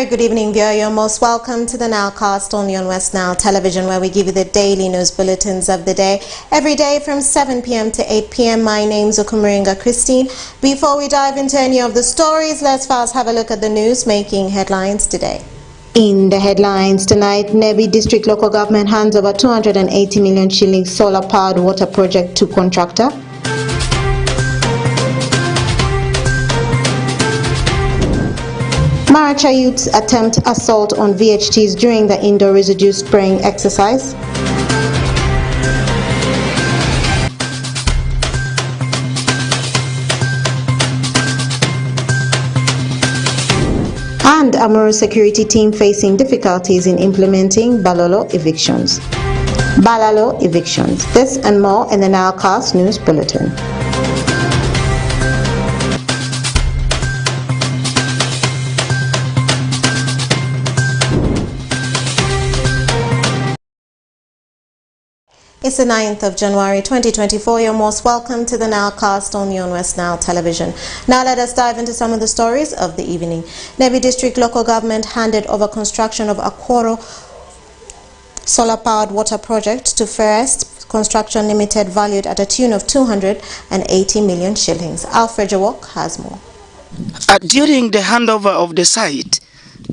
very good evening, viewer. You're most welcome to the NILE Cast only on West Nile Television, where we give you the daily news bulletins of the day, every day from 7 p.m. to 8 p.m. My name's Okumaringa Christine. Before we dive into any of the stories, let's first have a look at the news making headlines today. In the headlines tonight, Nebi District Local Government hands over 280 million shillings solar-powered water project to contractor. Maracha youths attempt assault on VHTs during the indoor residue spraying exercise. And Amuru security team facing difficulties in implementing Balalo evictions. This and more in the NILE Cast News Bulletin. It's the 9th of January 2024. You're most welcome to the NILE Cast only on West Nile Television. Now let us dive into some of the stories of the evening. Nebi District Local Government handed over construction of Akworo solar-powered water project to First Construction Limited, valued at a tune of 280 million shillings. Alfred Jawok has more. During the handover of the site,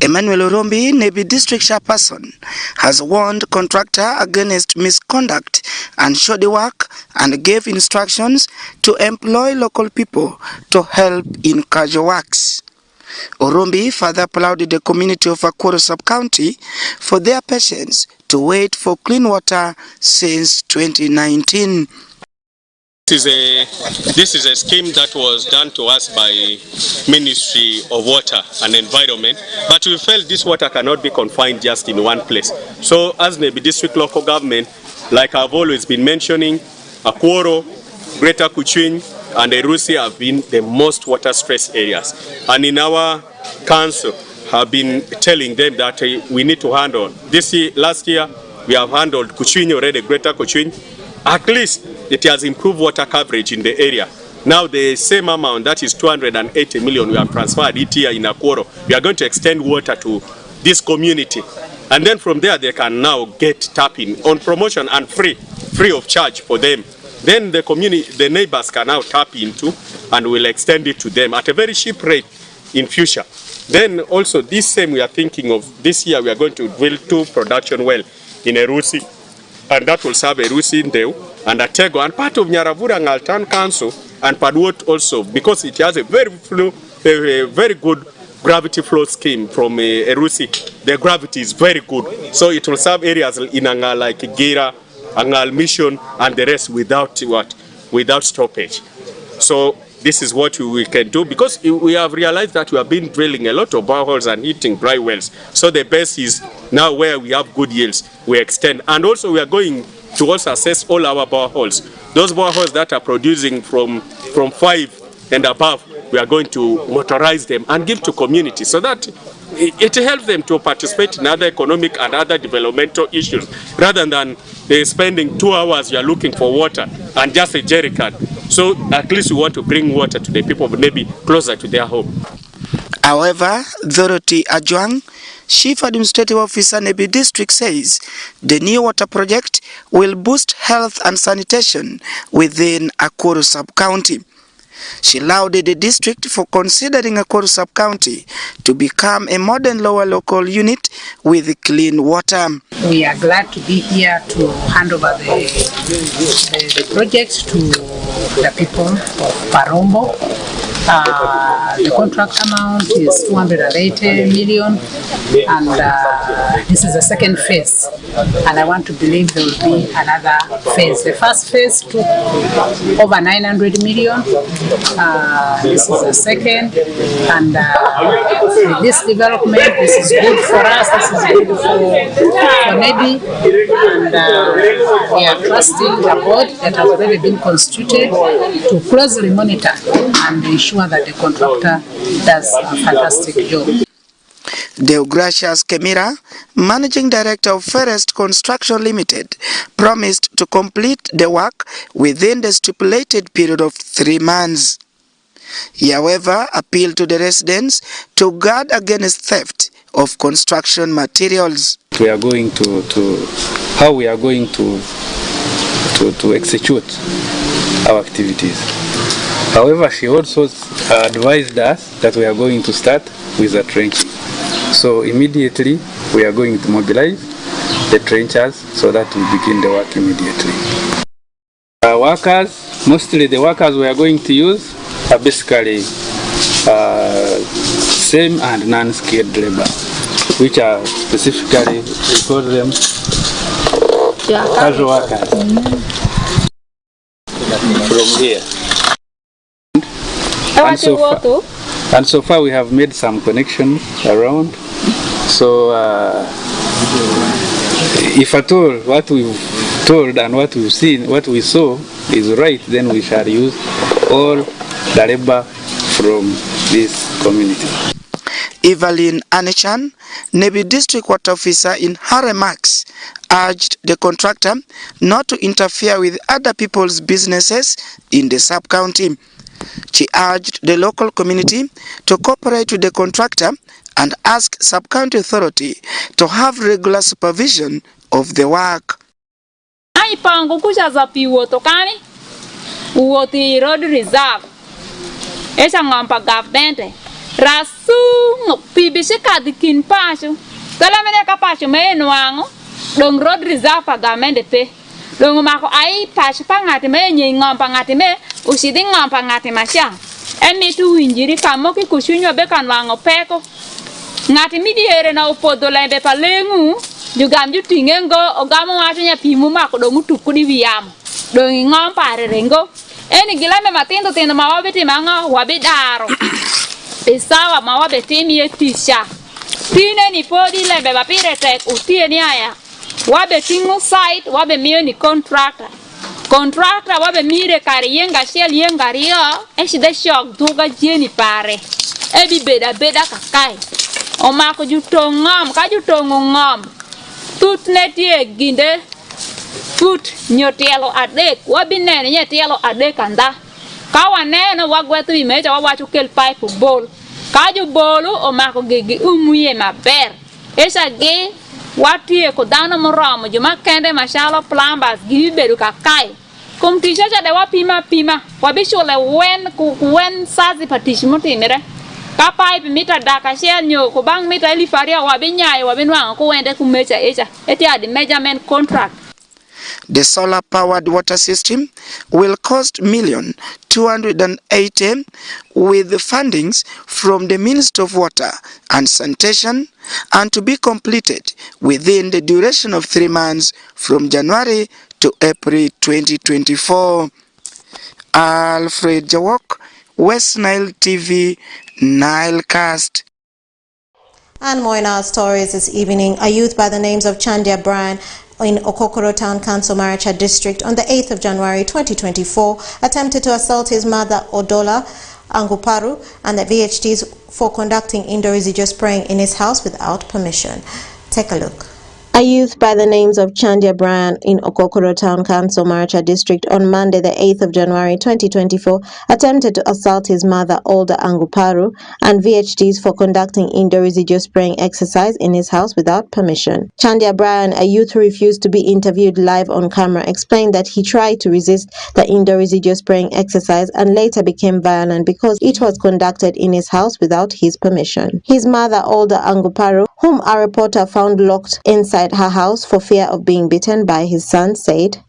Emmanuel Orombi, Nebi District Chairperson, has warned contractor against misconduct and shoddy work and gave instructions to employ local people to help in casual works. Orombi further applauded the community of Akworo Sub-County for their patience to wait for clean water since 2019. This is a scheme that was done to us by Ministry of Water and Environment, but we felt this water cannot be confined just in one place. So as Nebi District Local Government, like I've always been mentioning, Akworo, Greater Kuchwin and Erusi have been the most water stressed areas. And in our council have been telling them that we need to handle. Last year, we have handled Kuchwin already, Greater Kuchwin. At least it has improved water coverage in the area. Now the same amount, that is 280 million, we have transferred it here in Akworo. We are going to extend water to this community. And then from there, they can now get tapping on promotion and free of charge for them. Then the community, the neighbors can now tap into, and we'll extend it to them at a very cheap rate in future. Then also this same, we are thinking of this year, we are going to drill 2 production wells in Erusi. And that will serve Erusi, Ndeu, and Atego, and part of Nyaravura and Altan Council, and Padwot also, because it has a very good gravity flow scheme from Erusi. The gravity is very good. So it will serve areas in Angal like Gira, Angal Mission, and the rest without stoppage. So this is what we can do, because we have realized that we have been drilling a lot of boreholes and hitting dry wells. So the best is now where we have good yields, we extend. And also we are going to also assess all our boreholes. Those boreholes that are producing from 5 and above, we are going to motorize them and give to community so that it helps them to participate in other economic and other developmental issues, rather than spending 2 hours you are looking for water and just a jerry can. So at least we want to bring water to the people of Nebi closer to their home. However, Dorothy Ajwang, Chief Administrative Officer Nebi District, says the new water project will boost health and sanitation within Akworo Sub-County. She lauded the district for considering Akworo Sub-County to become a modern lower local unit with clean water. We are glad to be here to hand over the project to the people of Parombo. The contract amount is 280 million, and this is the second phase, and I want to believe there will be another phase. The first phase took over 900 million. This is the second, and with this development, this is good for us, this is good for Nebi, and we are trusting the board that has already been constituted to closely monitor and ensure that the contractor does a fantastic job. Deogracias Kemira, Managing Director of First Construction Limited, promised to complete the work within the stipulated period of 3 months. He, however, appealed to the residents to guard against theft of construction materials. We are going how we are going to execute our activities. However, she also advised us that we are going to start with the trenching. So immediately we are going to mobilize the trenchers so that we begin the work immediately. Our workers, mostly the workers we are going to use are basically same and non-skilled labor, which are specifically, we call them casual workers. From here. And so far we have made some connections around. So if at all what we've told and what we've seen, what we saw is right, then we shall use all the labor from this community. Evelyn Anichan, Nebi District Water Officer, in her remarks urged the contractor not to interfere with other people's businesses in the sub-county. She urged the local community to cooperate with the contractor and ask sub-county authority to have regular supervision of the work. Road reserve. Esa ngompa government. Rasu pibisika dikin pasho. Kala mene kapasho me nuango. Dong road reserve pa government pe. Dong mako ai pasho pa ngati me nyi ngompa ngati me. Usidi ngompa ngati masya. Eni tu injiri kamoki kushunyo beka nwango peko. Ngati midiere na upodo lembe pa lengu. Jugam jutingengo ogamo watunya pimu mako dongu tukudi wiyamu. Dongi ngompa rengo. Eni gilame matindo tindo mawabiti manga wabidaro. Isawa mawabiti miyetisha. Tine ni podi lembe bapire tek utie ni aya. Wabe tingu site wabe miyo ni contractor. Contractor wabe mire kari yenga shell yenga rio. Eshi de shock duga jeni pare. Ebi beda kakai. Omako juto ngom kajuto ngom. Tut netie ginde. Put nyotielo adek wabinene nyotielo adek anda kawanene wagwetu imeja wawachu kel pipe bol kaju bolu omako gigi umuye maber esa ge watie ko dano moromo juma kende mashalo plumbers gibi bedu kakai kum tisha de wapima wabishole wen sazi patishmuti mere ka pipe mita daka share nyo ko bang mita lifaria wabinyai wabinwa ko wende kumecha esa eti adi measurement contract. The solar-powered water system will cost $1,280,000 with fundings from the Ministry of Water and Sanitation and to be completed within the duration of 3 months from January to April 2024. Alfred Jawok, West Nile TV, Nile Cast. And more in our stories this evening. A youth by the names of Chandia Brian in Okokoro Town Council, Maracha District, on the 8th of January 2024, attempted to assault his mother, Odola Anguparu, and the VHTs for conducting indoor residual spraying in his house without permission. Take a look. A youth by the names of Chandia Brian in Okokoro Town Council, Maracha District, on Monday, the 8th of January 2024, attempted to assault his mother, Olda Anguparu, and VHTs for conducting indoor residual spraying exercise in his house without permission. Chandia Brian, a youth who refused to be interviewed live on camera, explained that he tried to resist the indoor residual spraying exercise and later became violent because it was conducted in his house without his permission. His mother, Olda Anguparu, whom a reporter found locked inside her house for fear of being beaten by his son, said,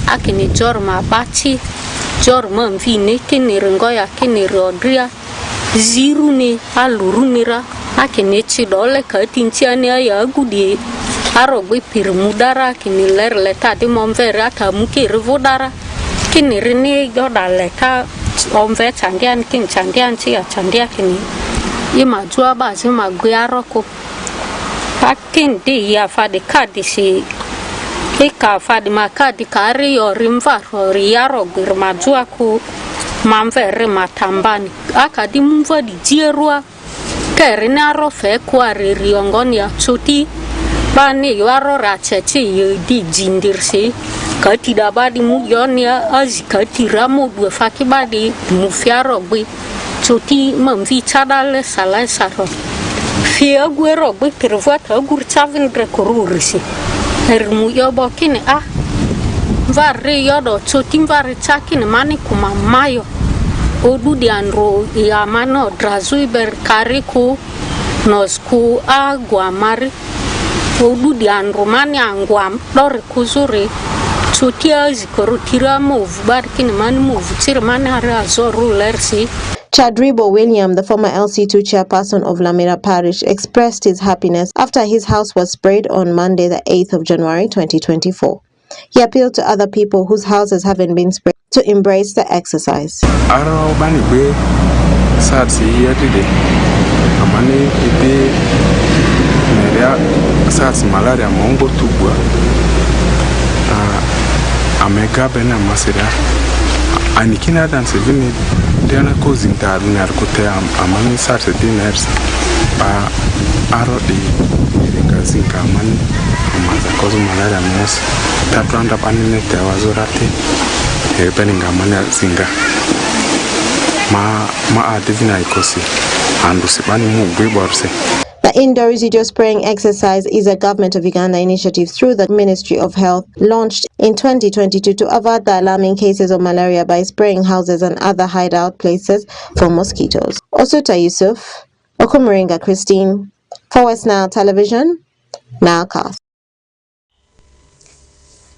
akini jor mabachi jor mamvine kini ringoya kini rodria ziru ni alurunira akini chidole katinchiani ya gudi arogwe pirmudara kini lerle tadi momvera tamuki rivodara kini rini godale ta omve chandian kin chandian chia chandia kini ima jua ba zima guyaroko pakin di ya fadi kadisi Ika fadi makadi kari yorimva riyaro girmajua ku mamvere matambani akadi mumva di jierua kerinaro fe kwa ririongoni ya chuti bani waro rachache di jindirse kati da badi mu yonia azi kati ramo due faki badi mu fiaro gbe choti mamvi chadale sala saro fia guero gbe pervata gurchavin rekorurisi mu yobo kine varre yodo choti varre chakine mani kuma mayo odu di anro ya mano drazui ber kariku nosku aguamari odu di anro mani anguam dore kuzuri chotia zikoro tira move barkin mani move tira mani ara zoru lersi. Chadribo William, the former LC2 chairperson of Lumara Parish, expressed his happiness after his house was sprayed on Monday, the 8th of January 2024. He appealed to other people whose houses haven't been sprayed to embrace the exercise. Anikina dan sevini diana causing tarunar kote amani sarse diners ba aro di zinka amani amaza kozo malaria mes tatranda panine te wazorate beninga amani zinga ma divina ikosi andu sibani mu gbeborse. The indoor residual spraying exercise is a government of Uganda initiative through the Ministry of Health launched in 2022 to avert the alarming cases of malaria by spraying houses and other hideout places for mosquitoes. Osuta Yusuf, Okumuringa Christine, for West Nile Television, NILE CAST.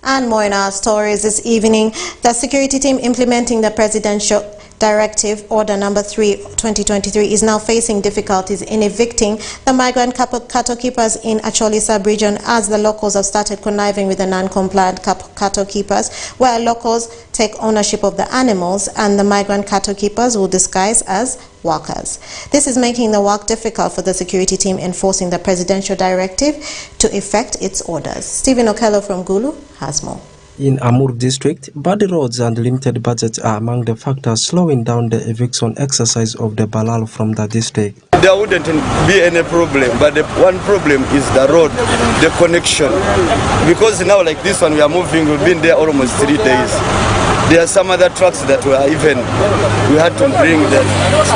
And more in our stories this evening. The security team implementing the presidential Directive Order Number 3, 2023 is now facing difficulties in evicting the migrant cattle keepers in Acholi sub-region as the locals have started conniving with the non-compliant cattle keepers, where locals take ownership of the animals and the migrant cattle keepers will disguise as workers. This is making the work difficult for the security team enforcing the presidential directive to effect its orders. Stephen Okello from Gulu has more. In Amur district, bad roads and limited budgets are among the factors slowing down the eviction exercise of the Balal from the district. There wouldn't be any problem, but the one problem is the road, the connection. Because now like this one we are moving, we've been there almost 3 days. There are some other trucks that were even, we had to bring the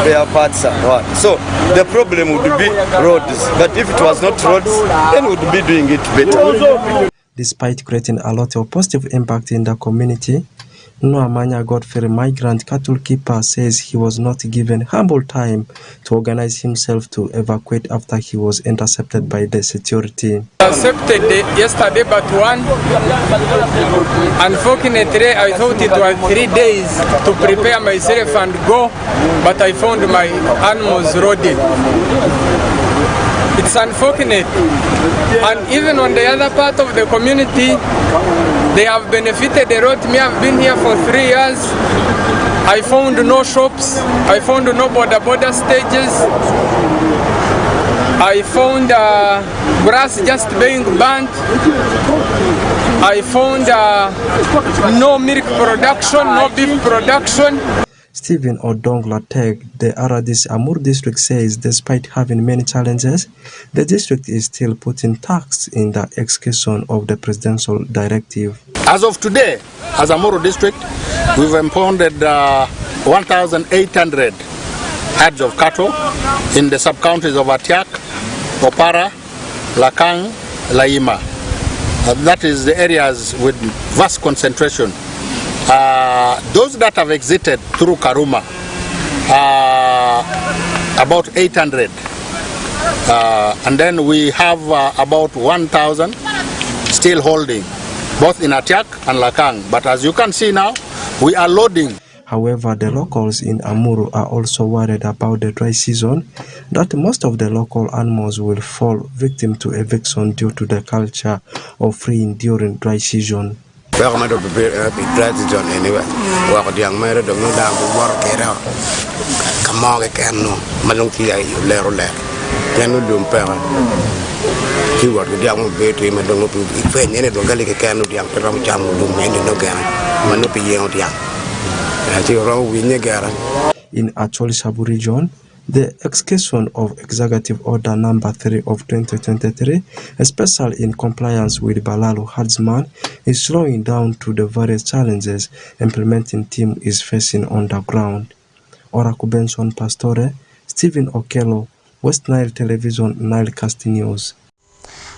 spare parts and what. So the problem would be roads, but if it was not roads, then we would be doing it better. Despite creating a lot of positive impact in the community, Noamanya Godfrey, migrant cattle keeper, says he was not given ample time to organize himself to evacuate after he was intercepted by the security. Accepted yesterday but one. Unfortunately, I thought it was 3 days to prepare myself and go, but I found my animals roaded. It's unfortunate. And even on the other part of the community, they have benefited the road. Me, I've been here for 3 years. I found no shops. I found no border stages. I found grass just being burnt. I found no milk production, no beef production. Stephen Odongla Teg, the Aradis Amur district, says despite having many challenges, the district is still putting tax in the execution of the presidential directive. As of today, as Amuru district, we've impounded 1,800 herds of cattle in the sub-counties of Atiak, Opara, Lakang, Laima. That is the areas with vast concentration. Those that have exited through Karuma, about 800. And then we have about 1,000 still holding, both in Atiak and Lakang. But as you can see now, we are loading. However, the locals in Amuru are also worried about the dry season, that most of the local animals will fall victim to eviction due to the culture of freeing during dry season. In Acholi sub-region, The execution of Executive Order Number 3 of 2023, especially in compliance with Balalu Herdsman, is slowing down to the various challenges implementing team is facing on the ground. Oraku Benson Pastore, Stephen Okello, West Nile Television, NILE CAST News.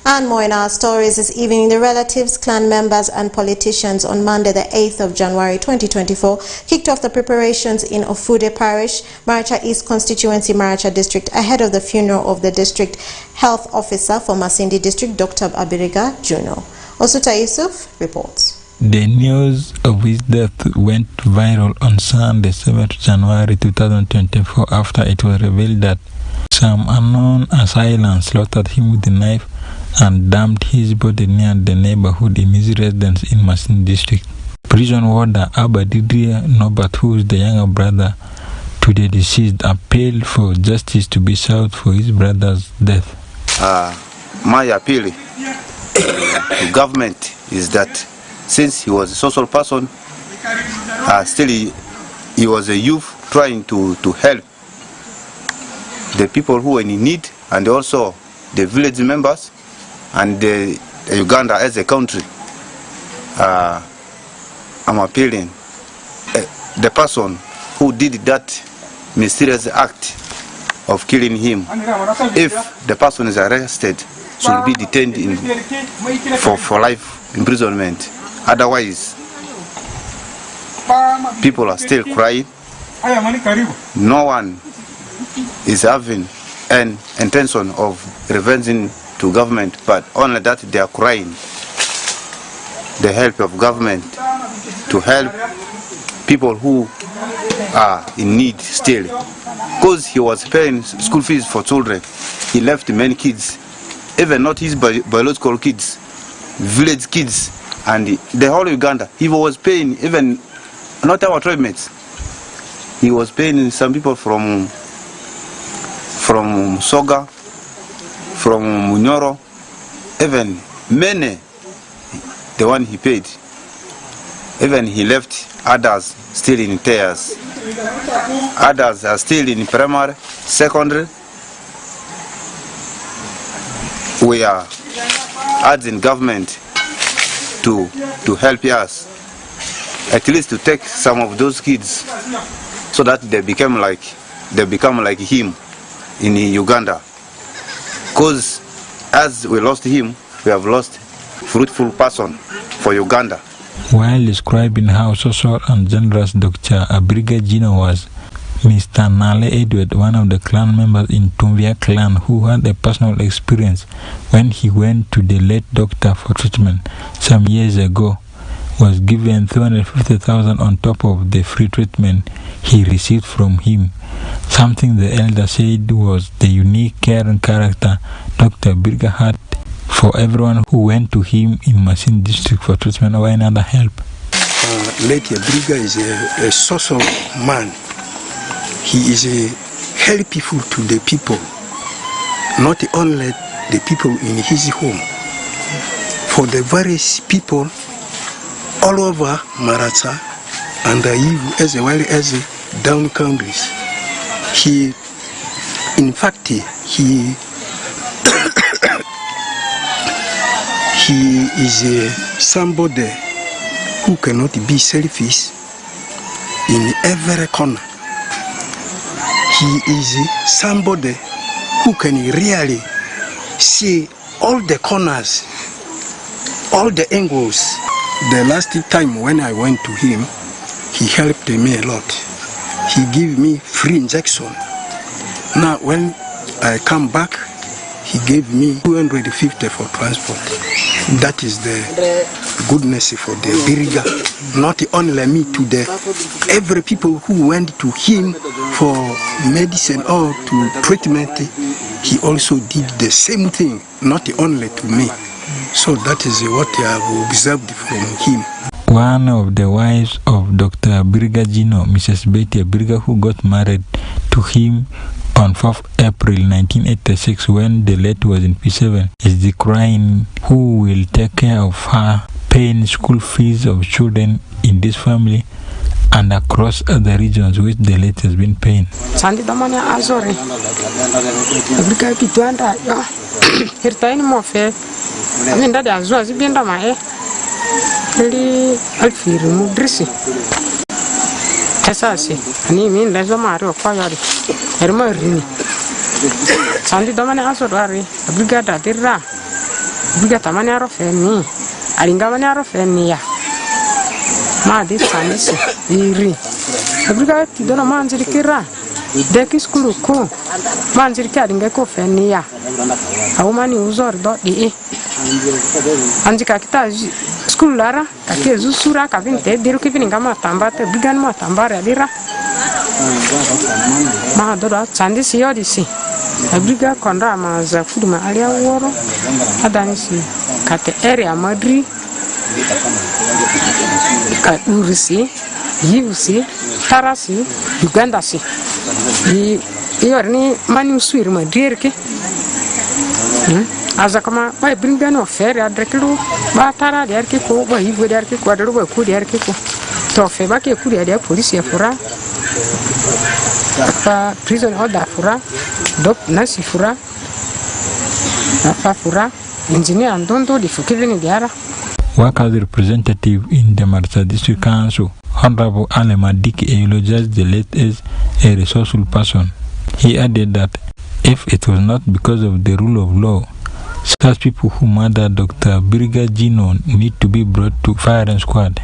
And more in our stories this evening, the relatives, clan members and politicians on Monday the 8th of January 2024 kicked off the preparations in Ofude Parish, Maracha East Constituency, Maracha District, ahead of the funeral of the District Health Officer for Masindi District, Dr. Abiriga Juno. Osuta Yusuf reports. The news of his death went viral on Sunday, 7th January 2024 after it was revealed that some unknown assailants slaughtered him with a knife and dumped his body near the neighborhood in his residence in Masindi District. Prison warder Abadidria Nobat, who is the younger brother to the deceased, appealed for justice to be served for his brother's death. My appeal to government is that since he was a social person, still he was a youth trying to help the people who are in need, and also the village members and the Uganda as a country. I'm appealing the person who did that mysterious act of killing him, if the person is arrested, should be detained for life imprisonment. Otherwise, people are still crying. No one is having an intention of revenging to government, but only that they are crying the help of government to help people who are in need still. Because he was paying school fees for children, he left many kids, even not his biological kids, village kids, and the whole Uganda. He was paying even not our tribe mates. He was paying some people from Soga, from Munyoro, even many, the one he paid. Even he left others still in tears. Others are still in primary, secondary. We are urging government to help us, at least to take some of those kids, so that they become like him in Uganda. Because as we lost him, we have lost fruitful person for Uganda. While describing how social and generous Dr. Abiriga Juno was, Mr. Nale Edward, one of the clan members in Tumvia clan who had a personal experience when he went to the late doctor for treatment some years ago, was given 350,000 on top of the free treatment he received from him. Something the elder said was the unique caring character Dr. Abiriga had for everyone who went to him in Masindi District for treatment or another help. Late Abiriga is a social man. He is helpful to the people, not only the people in his home, for the various people all over Maracha and Ivu as well as down countries. He, in fact, he is somebody who cannot be selfish in every corner. He is somebody who can really see all the corners, all the angles. The last time when I went to him, he helped me a lot. He gave me free injection. Now when I come back, he gave me 250 for transport. That is the goodness for the Abiriga. Not only me, to the every people who went to him for medicine or to treatment, he also did the same thing, not only to me. So that is what I have observed from him. One of the wives of Dr. Abiriga Juno, Mrs. Betty Abiriga, who got married to him on 4th April 1986 when the late was in P7, is decrying who will take care of her paying school fees of children in this family and across the regions which the late has been paying. Sandi damane azore. Afrika kitwanda ya. Hirtain mofe. Minda da azwa zibenda mae. Li alfiru mudrisi. Tesasi. Ani min lezo mari kwa yari. Herma rini. Sandi damane azore ari. Afrika da dirra. Afrika tamane arofe ni. Alinga mane arofe ni ya. Ma di sanisi iri Afrika ti dona manjiri kira deki skulu ko manjiri kadi ngeko fenia au mani uzor do di anjika kita skulu lara kake zusura kavinte diru kivini ngama tambate bigan ma tambare dira ma dora sandisi yodisi Afrika konda ma za fuduma alia woro adanisi kate area madri Urisi, Yusi, Tarasi, Ugandasi. Yorni mani uswir ma dirke. Aza kama ba bringan offer adreklu ba tara derke ko ba yivo derke ko adru ba ku derke ko. To fe ba ke ku der police fura. Pa prison order fura. Dop nasi fura. Pa fura. Engineer andondo di fukivini diara. Workers representative in the Marsa District Council, Honorable Alema Diki, eulogized the late as a resourceful person. He added that if it was not because of the rule of law, such people who murdered Dr. Briga Gino need to be brought to firing squad.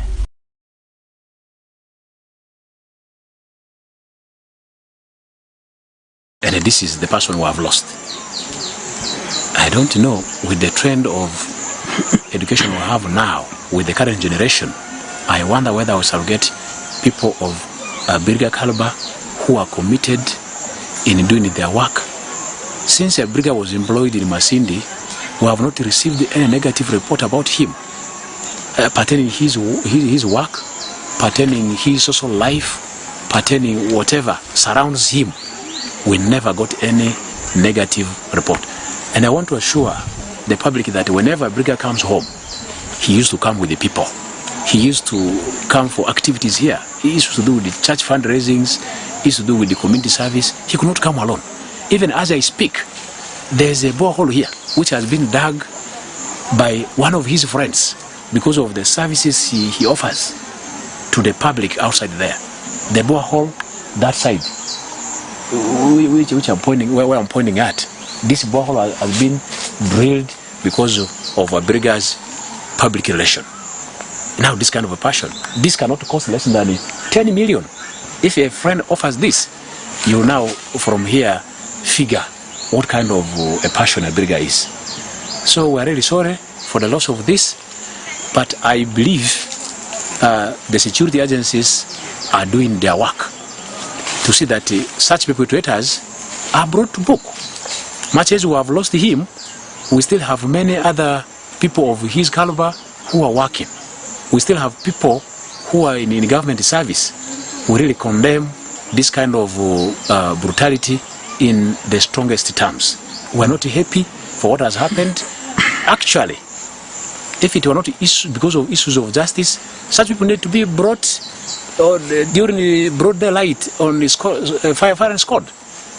And this is the person who I've lost. I don't know, with the trend of education we have now with the current generation, I wonder whether we shall get people of Briga caliber who are committed in doing their work. Since Briga was employed in Masindi, we have not received any negative report about him pertaining his work, pertaining his social life, pertaining whatever surrounds him. We never got any negative report. And I want to assure the public that whenever Briga comes home, he used to come with the people. He used to come for activities here. He used to do with the church fundraisings. He used to do with the community service. He could not come alone. Even as I speak, there's a borehole here which has been dug by one of his friends because of the services he offers to the public outside there. The borehole, that side, which I'm pointing, where I'm pointing at, this borehole has been drilled because of a Briga's public relation. Now this kind of a passion, this cannot cost less than 10 million. If a friend offers this, you now from here figure what kind of a passion a Briga is. So we're really sorry for the loss of this, but I believe the security agencies are doing their work to see that such perpetrators are brought to book. Much as we have lost him, we still have many other people of his caliber who are working. We still have people who are in government service. We really condemn this kind of brutality in the strongest terms. We are not happy for what has happened. Actually, if it were not because of issues of justice, such people need to be brought during the broad daylight on the fire and squad.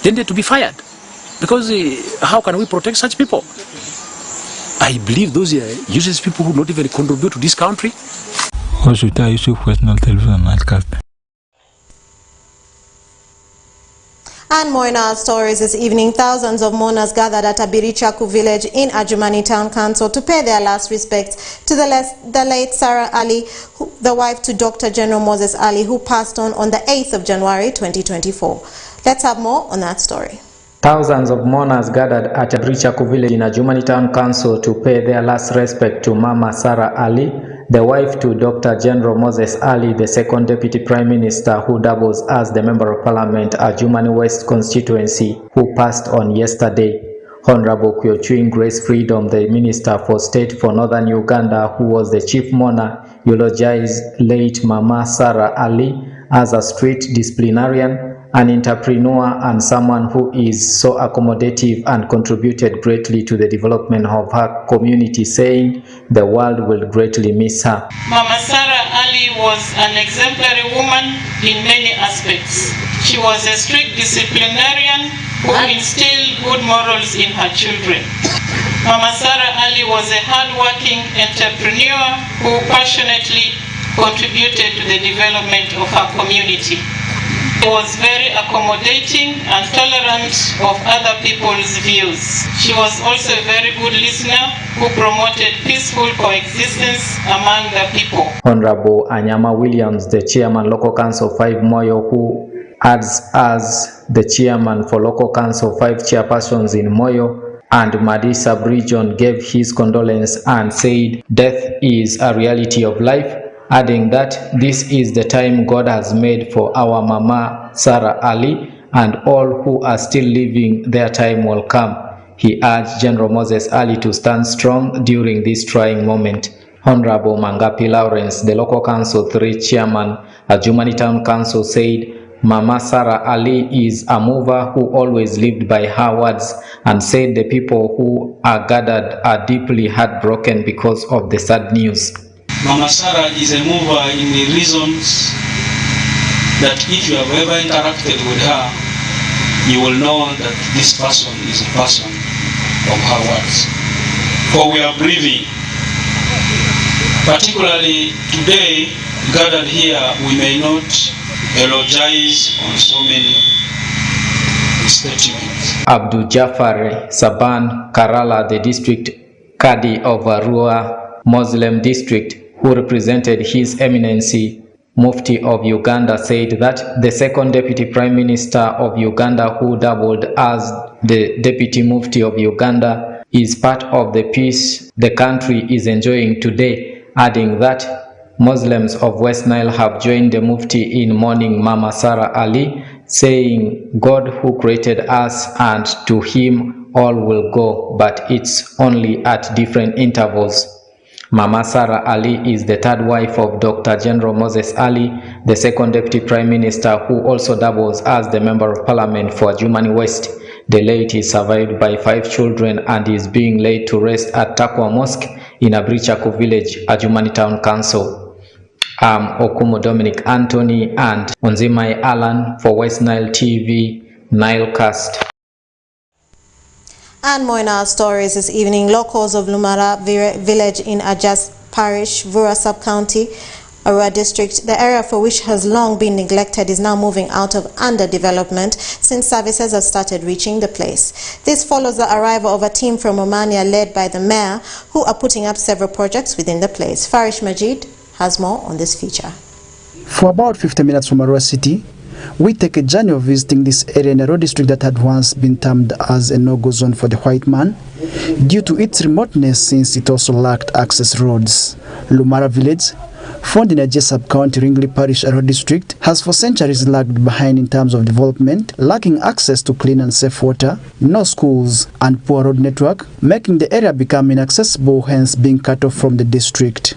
They need to be fired. Because how can we protect such people? I believe those are useless people who not even contribute to this country. Hosuta Yusuf, National Television NILE CAST. And more in our stories this evening. Thousands of mourners gathered at Abirichaku village in Ajumani Town Council to pay their last respects to the late Sara Ali, the wife to Dr. General Moses Ali, who passed on the 8th of January 2024. Let's have more on that story. Thousands of mourners gathered at Abirichaku village in Ajumani Town Council to pay their last respect to Mama Sara Ali, the wife to Dr. General Moses Ali, the second Deputy Prime Minister who doubles as the Member of Parliament Ajumani West constituency, who passed on yesterday. Honorable Kyochuin Grace Freedom, the Minister for State for Northern Uganda, who was the chief mourner, eulogized late Mama Sara Ali as a street disciplinarian, an entrepreneur, and someone who is so accommodative and contributed greatly to the development of her community, saying the world will greatly miss her. Mama Sara Ali Ali was an exemplary woman in many aspects. She was a strict disciplinarian who instilled good morals in her children. Mama Sara Ali was a hard-working entrepreneur who passionately contributed to the development of her community. She was very accommodating and tolerant of other people's views. She was also a very good listener who promoted peaceful coexistence among the people. Honorable Anyama Williams, the chairman Local Council 5 Moyo, who adds as the chairman for Local Council 5 chairpersons in Moyo, and Madisa Brijon gave his condolence and said death is a reality of life, adding that this is the time God has made for our Mama Sara Ali, and all who are still living their time will come. He urged General Moses Ali to stand strong during this trying moment. Honorable Mangapi Lawrence, the Local Council 3 chairman at Jumani Town Council, said Mama Sara Ali is a mover who always lived by her words, and said the people who are gathered are deeply heartbroken because of the sad news. Mama Sara is a mover in the reasons that if you have ever interacted with her, you will know that this person is a person of her words. For we are breathing. Particularly today, gathered here, we may not eulogize on so many statements. Abdul Jafar Saban Karala, the district Kadi of Arua Muslim district, who represented His Eminency Mufti of Uganda, said that the second Deputy Prime Minister of Uganda, who doubled as the Deputy Mufti of Uganda, is part of the peace the country is enjoying today, adding that Muslims of West Nile have joined the Mufti in mourning Mama Sara Ali, saying God who created us and to him all will go, but it's only at different intervals. Mama Sara Ali is the third wife of Dr. General Moses Ali, the second Deputy Prime Minister, who also doubles as the Member of Parliament for Jumani West. The late is survived by 5 children and is being laid to rest at Takwa Mosque in Abrichaku Village, Jumani Town Council. Okumu Dominic Anthony and Onzimai Alan for West Nile TV, Nile Cast. And more in our stories this evening. Locals of Lumara Village in Ajas Parish, Vura Sub-County, Arua District, the area for which has long been neglected, is now moving out of underdevelopment since services have started reaching the place. This follows the arrival of a team from Romania led by the mayor, who are putting up several projects within the place. Farish Majid has more on this feature. For about 50 minutes from Arua City, we take a journey of visiting this area in a road district that had once been termed as a no-go zone for the white man due to its remoteness, since it also lacked access roads. Lumara Village, found in a sub-county Ringley Parish road district, has for centuries lagged behind in terms of development, lacking access to clean and safe water, no schools, and poor road network, making the area become inaccessible, hence being cut off from the district.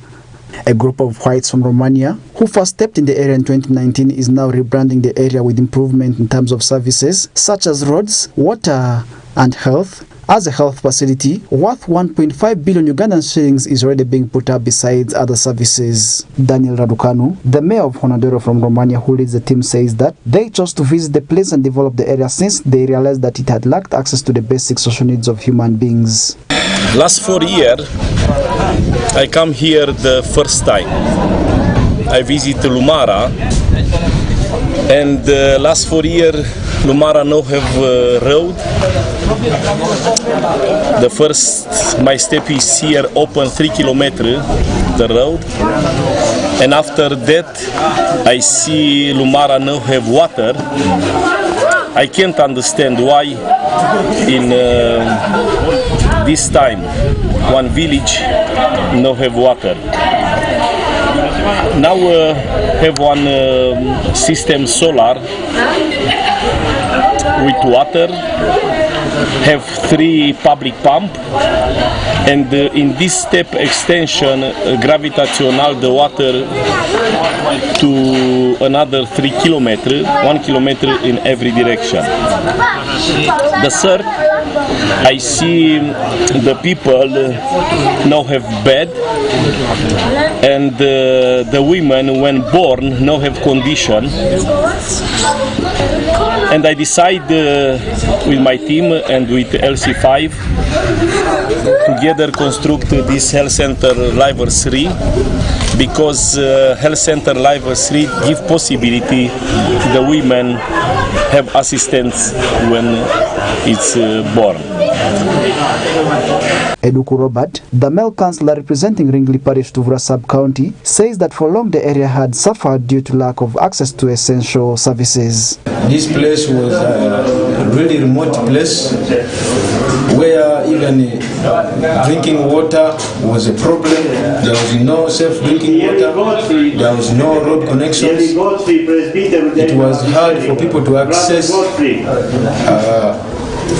A group of whites from Romania, who first stepped in the area in 2019, is now rebranding the area with improvement in terms of services such as roads, water, and health. As a health facility worth 1.5 billion Ugandan shillings is already being put up besides other services. Daniel Raducanu, the mayor of Honadero from Romania, who leads the team, says that they chose to visit the place and develop the area since they realized that it had lacked access to the basic social needs of human beings. Last 4 years, I come here the first time. I visit Lumara, and last 4 years, Lumara now have road. The first, my step is here, open 3 kilometers the road, and after that, I see Lumara now have water. I can't understand why in this time one village no have water. Now have one system solar with water, have 3 public pump, and in this step extension gravitational the water to another 3 kilometers, 1 kilometer in every direction. The third I see the people now have bed, and the women when born now have condition. And I decide with my team and with LC5 together construct this health center level 3, because health center level 3 give possibility to the women have assistance when it's born. Eduku Robert, the male councillor representing Ringley Parish Tuvura sub-county, says that for long the area had suffered due to lack of access to essential services. This place was a really remote place where even drinking water was a problem. There was no safe drinking water, there was no road connections. It was hard for people to access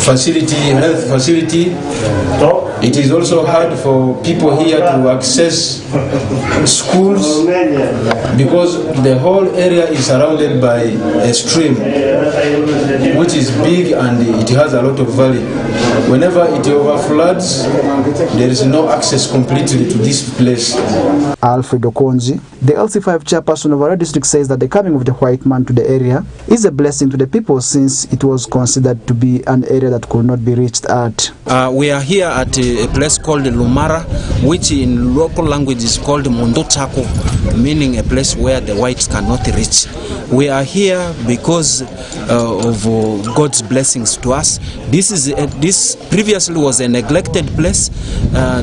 health facility. It is also hard for people here to access schools because the whole area is surrounded by a stream which is big and it has a lot of valley. Whenever it overfloods, there is no access completely to this place. Alfred Okonji, the LC5 chairperson of our district, says that the coming of the white man to the area is a blessing to the people since it was considered to be an area that could not be reached at. We are here at a place called Lumara, which in local language is called Mondotako, meaning a place where the whites cannot reach. We are here because of God's blessings to us. This previously was a neglected place.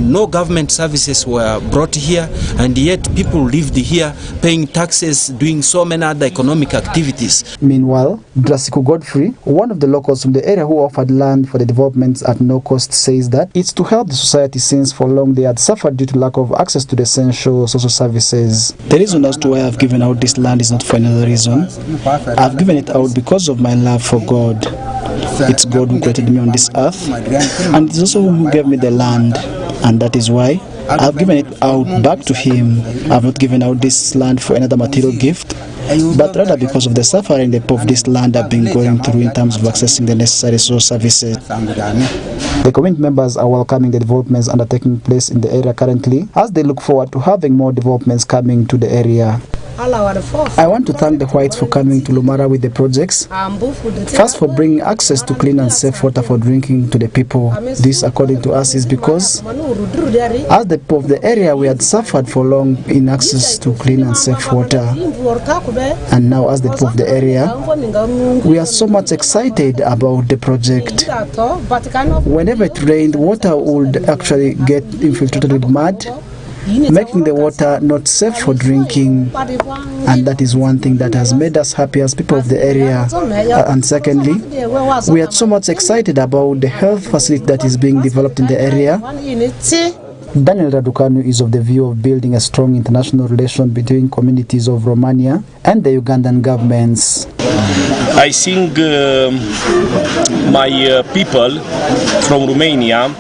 No government services were brought here, and yet people lived here paying taxes, doing so many other economic activities. Meanwhile, Drasiku Godfrey, one of the locals from the area who offered land for the developments at no cost, says that it's to help the society since for long they had suffered due to lack of access to the essential social services. The reason as to why I've given out this land is not for another reason. I've given it out because of my love for God. It's God who created me on this earth, and it's also who gave me the land, and that is why I've given it out back to Him. I've not given out this land for another material gift, but rather because of the suffering the people of this land have been going through in terms of accessing the necessary social services. The community members are welcoming the developments undertaking place in the area currently, as they look forward to having more developments coming to the area. I want to thank the whites for coming to Lumara with the projects. First, for bringing access to clean and safe water for drinking to the people. This, according to us, is because as the people of the area, we had suffered for long in access to clean and safe water. And now, as the people of the area, we are so much excited about the project. Whenever it rained, water would actually get infiltrated with mud, making the water not safe for drinking, and that is one thing that has made us happy as people of the area. And secondly, we are so much excited about the health facility that is being developed in the area. Daniel Raducanu is of the view of building a strong international relation between communities of Romania and the Ugandan governments. I think my people from Romania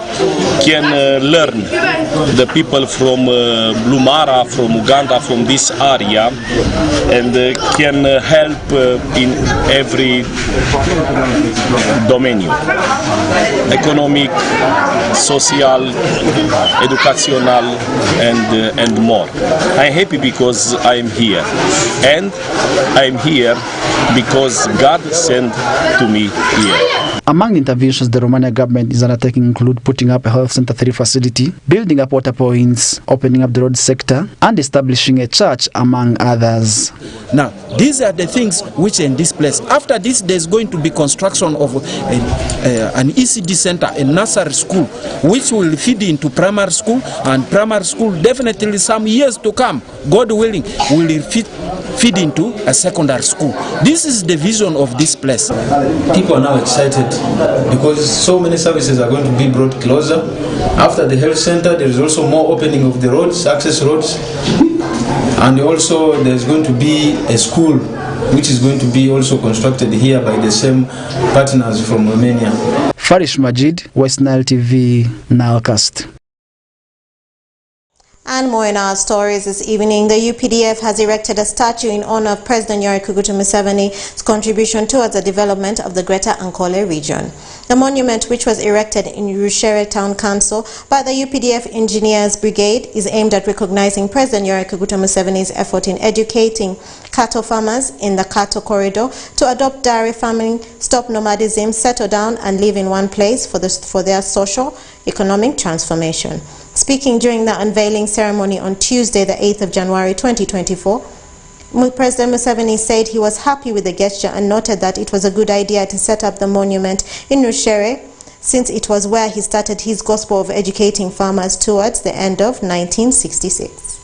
can learn the people from Lumara, from Uganda, from this area, and can help in every domain: economic, social, educational, and more. I'm happy because I'm here, and I'm here because God sent to me here. Among interventions the Romania government is undertaking include putting up a health center 3 facility, building up water points, opening up the road sector, and establishing a church, among others. Now, these are the things which are in this place. After this, there's going to be construction of an ECD center, a nursery school, which will feed into primary school, and primary school definitely some years to come, God willing, will feed into a secondary school. This is the vision of this place. People are now excited because so many services are going to be brought closer. After the health center, there is also more opening of the roads, access roads, and also there's going to be a school which is going to be also constructed here by the same partners from Romania. Farish Majid, West Nile TV, NILE CAST. And more in our stories this evening. The UPDF has erected a statue in honor of President Yoweri Kaguta Museveni's contribution towards the development of the Greater Ankole region. The monument, which was erected in Rushere Town Council by the UPDF Engineers Brigade, is aimed at recognizing President Yoweri Kaguta Museveni's effort in educating cattle farmers in the cattle corridor to adopt dairy farming, stop nomadism, settle down and live in one place for their social economic transformation. Speaking during the unveiling ceremony on Tuesday, the 8th of January 2024, President Museveni said he was happy with the gesture and noted that it was a good idea to set up the monument in Rushere, since it was where he started his gospel of educating farmers towards the end of 1966.